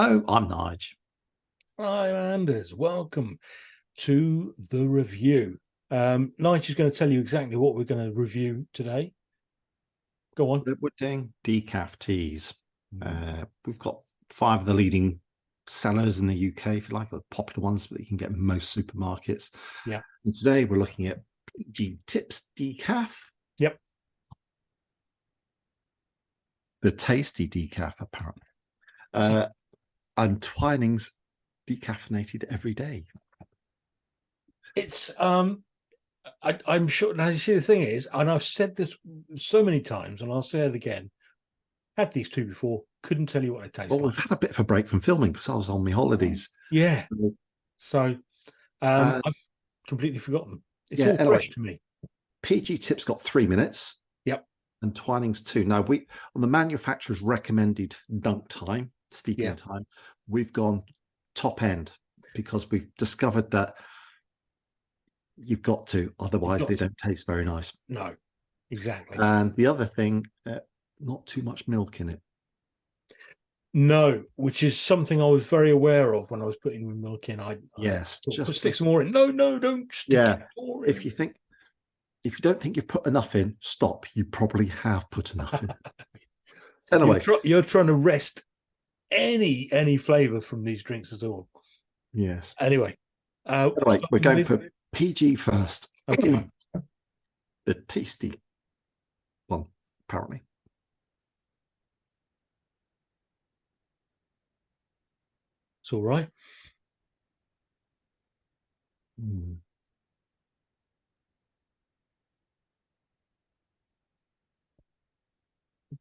Hello, I'm Nige. Hi, Anders. Welcome to the review. Nige is going to tell you exactly what we're going to review today. Go on. We're doing decaf teas. We've got 5 of the leading sellers in the UK, if you like, the popular ones that you can get in most supermarkets. Yeah. And today we're looking at PG Tips Decaf. Yep. The tasty decaf, apparently. And Twinings decaffeinated every day. It's I'm sure. Now you see, the thing is, and I've said this so many times, and I'll say it again. Had these two before, couldn't tell you what they taste Well, like. we've had a bit of a break from filming because I was on my holidays. Yeah. So I've completely forgotten. It's all anyway, fresh to me. PG Tips got 3 minutes. Yep. And Twinings 2. Now, we on the manufacturer's recommended dunk time, steeping time, we've gone top end because we've discovered that you've got to, otherwise they don't taste very nice. No, exactly. And the other thing, not too much milk in it. No, which is something I was very aware of when I was putting the milk in. Yes, just stick some more in. No, don't stick more in. If you don't think you've put enough in, stop. You probably have put enough in. Anyway, you're trying to wrest any flavor from these drinks at all. Yes. Anyway, we're going for PG first. Okay. The tasty one, apparently. It's all right. Mm.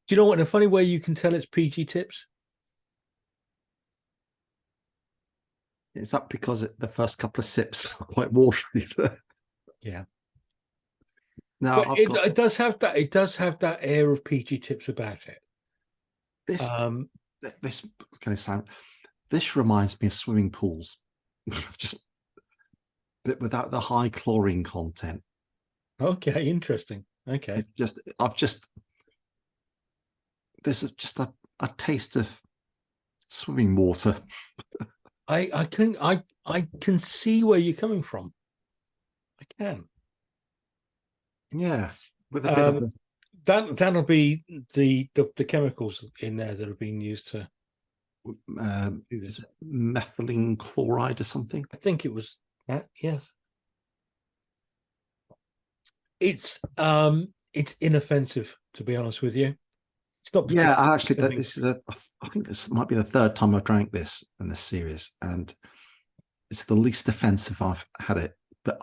Do you know what? In a funny way, you can tell it's PG Tips. Is that because the first couple of sips are quite watery? Yeah. Now it does have that. It does have that air of PG Tips about it. This reminds me of swimming pools, but without the high chlorine content. Okay, interesting. Okay, this is just a taste of swimming water. I can see where you're coming from. I can. Yeah, with a bit of that'll be the chemicals in there that are being used to do this. Methylene chloride or something. I think it was that. Yes, it's inoffensive, to be honest with you. It's not. Yeah, actually, I think this might be the 3rd time I've drank this in this series, and it's the least offensive I've had it. But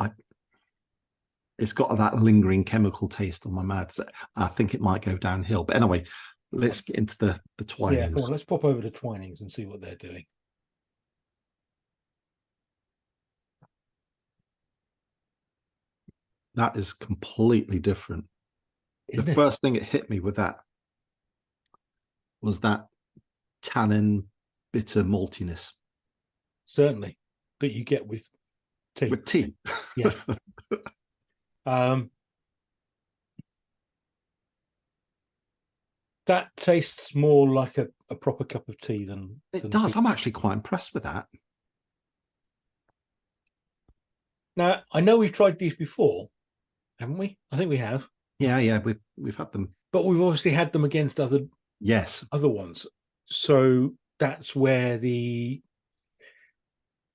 it's got that lingering chemical taste on my mouth. So I think it might go downhill. But anyway, let's get into the Twinings. Yeah, come on, let's pop over to Twinings and see what they're doing. That is completely different. The first thing it hit me with that was that tannin, bitter maltiness. Certainly, that you get with tea. With tea. Yeah. That tastes more like a proper cup of tea than it does. I'm actually quite impressed with that. Now, I know we've tried these before, haven't we? I think we have. Yeah, we've had them, but we've obviously had them against other ones. So that's where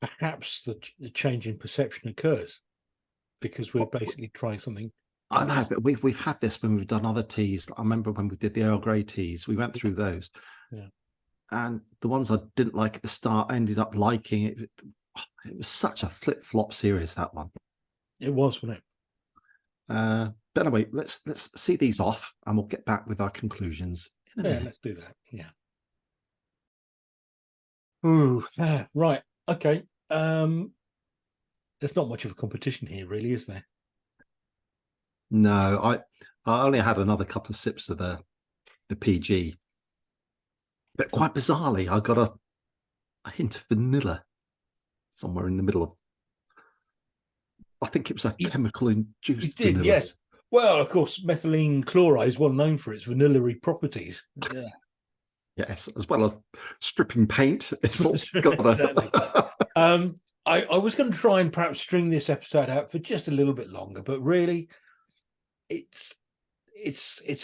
perhaps the change in perception occurs, because we're basically trying something. I know, but we've had this when we've done other teas. I remember when we did the Earl Grey teas, we went through those. Yeah. And the ones I didn't like at the start, I ended up liking it. It was such a flip-flop series, that one. It was, wasn't it? But anyway, let's see these off, and we'll get back with our conclusions in a minute. Let's do that. Yeah. Ooh, right. Okay. There's not much of a competition here, really, is there? No, I only had another couple of sips of the PG, but quite bizarrely, I got a hint of vanilla somewhere in the middle of. I think it was a chemical induced. It did, vanilla. Yes. Well, of course, methylene chloride is well known for its vanilla-y properties. Yeah. Yes, as well as stripping paint. It's all got Exactly. I was going to try and perhaps string this episode out for just a little bit longer, but really, it's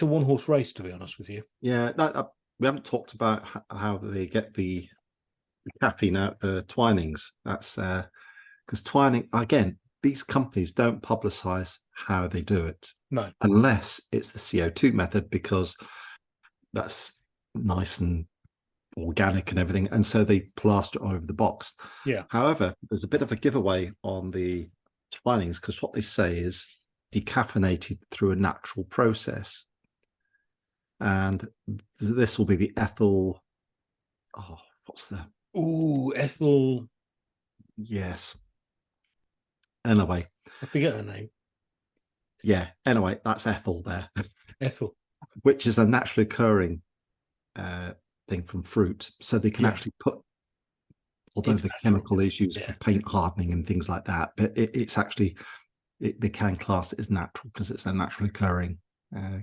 a one-horse race, to be honest with you. Yeah, we haven't talked about how they get the caffeine out the Twinings. That's because Twining, again, these companies don't publicize how they do it. No. Unless it's the CO2 method, because that's nice and organic and everything. And so they plaster over the box. Yeah. However, there's a bit of a giveaway on the Twinings, because what they say is decaffeinated through a natural process. And this will be the ethyl. Oh, what's the? Ooh, ethyl. Yes. Anyway. I forget her name. Yeah. Anyway, that's ethyl there. Ethyl. Which is a naturally occurring thing from fruit. So they can actually put, although the chemical is used for paint hardening and things like that, but it's actually, they can class it as natural because it's a naturally occurring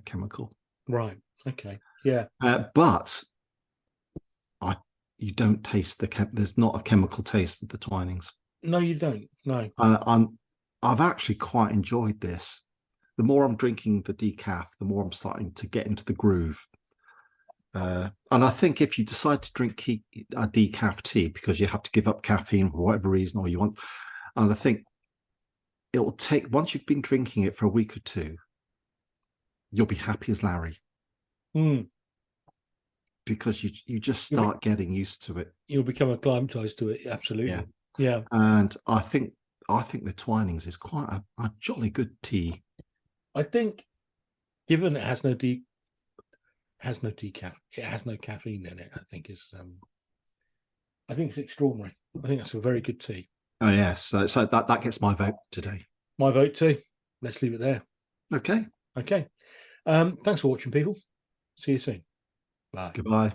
chemical. Right. Okay. Yeah. But you don't taste there's not a chemical taste with the Twinings. No, you don't. No. I've actually quite enjoyed this. The more I'm drinking the decaf, the more I'm starting to get into the groove. And I think if you decide to drink a decaf tea because you have to give up caffeine for whatever reason, or you want, and I think it will take, once you've been drinking it for a week or two, you'll be happy as Larry. Because you just start getting used to it. You'll become acclimatized to it. Absolutely. Yeah. And I think the Twinings is quite a jolly good tea. I think, given it has no decaf, it has no caffeine in it. I think it's extraordinary. I think that's a very good tea. Oh yes, so that gets my vote today. My vote too. Let's leave it there. Okay. Thanks for watching, people. See you soon. Bye. Goodbye.